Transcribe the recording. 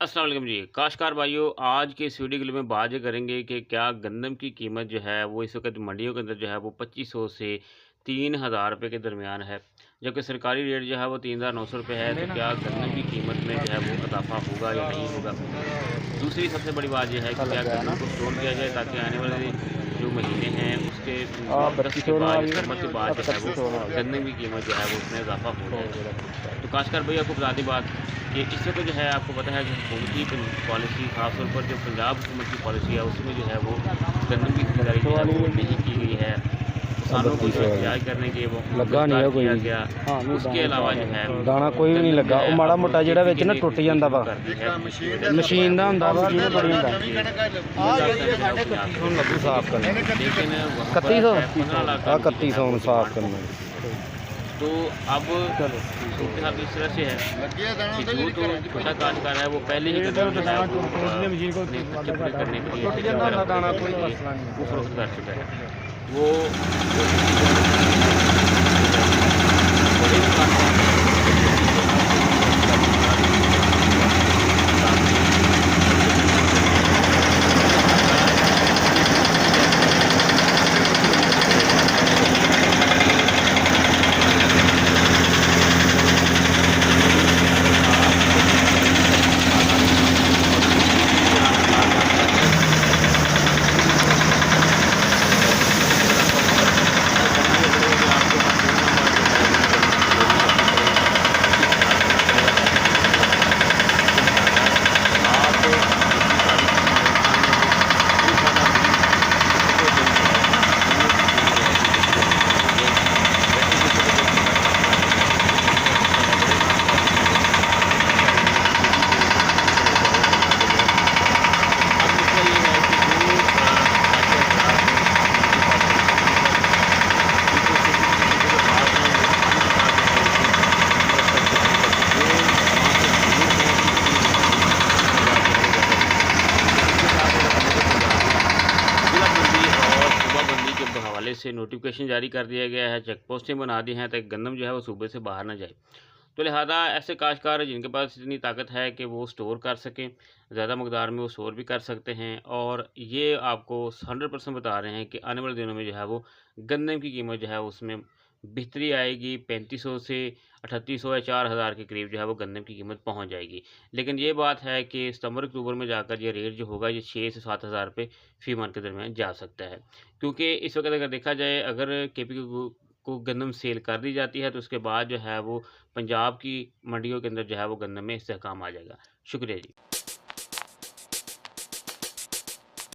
अस्सलाम वालेकुम जी। काश्तकार भाइयों, आज के इस वीडियो के लिए मैं बात ये करेंगे कि क्या गंदम की कीमत जो है वो इस वक़्त मंडियों के अंदर जो है वो 2500 से 3000 रुपए के दरमियान है। जबकि सरकारी रेट जो है वो 3900 रुपए है। तो क्या गंदम की कीमत में जो है वो इज़ाफ़ा होगा या नहीं होगा? दूसरी सबसे बड़ी बात ये है कि क्या गंदम को स्टोर किया जाए ताकि आने वाले जो महीने हैं उसके अगस्त के बाद या सितंबर के बाद जो है वो गंदम की कीमत जो है वो उसमें इज़ाफ़ा हो जाए। तो काश्तकार भैया आपको बता दें बात कि इस वक्त जो है आपको पता है कि हुकूमती पॉलिसी ख़ास तौर पर जो पंजाब हुकूमत की पॉलिसी है उसमें जो है वो गंदम की खरीदारी जो है वो नहीं की गई है। किसानों को जो एहतजाज करने के वो लगा नहीं है किया कोई गया। उसके अलावा जो है दाना कोई भी नहीं लगा। वो माड़ा मोटा जिहड़ा विच ना टुट जांदा वा मशीन दा हुंदा वा मशीन बड़ी हुंदा हुन लगू साफ करना। लेकिन 3100 3100 साफ करना। तो अब सूरत हाल इस तरह से है कि जो तो छोटा काश्तकार है वो पहले ही कदम जो है वो अपने खर्चे पूरे करने के लिए वो फरोख्त कर चुका है। वो हवाले से नोटिफिकेशन जारी कर दिया गया है, चेक पोस्टें बना दी हैं ताकि गंदम जो है वो सूबे से बाहर ना जाए। तो लिहाजा ऐसे काश्तकार जिनके पास इतनी ताकत है कि वो स्टोर कर सकें, ज़्यादा मकदार में वो स्टोर भी कर सकते हैं। और ये आपको 100% बता रहे हैं कि आने वाले दिनों में जो है वो गंदम की कीमत जो है उसमें बेहतरी आएगी। 3500 से 3800 या 4000 के करीब जो है वो गंदम की कीमत पहुंच जाएगी। लेकिन ये बात है कि सितंबर अक्टूबर में जाकर ये रेट जो होगा ये 6 से 7000 रुपये फ़ी मन के दरमियान जा सकता है। क्योंकि इस वक्त अगर देखा जाए, अगर केपीके को गंदम सेल कर दी जाती है तो उसके बाद जो है वो पंजाब की मंडियों के अंदर जो है वो गंदम में इस्तेहकाम आ जाएगा। शुक्रिया जी।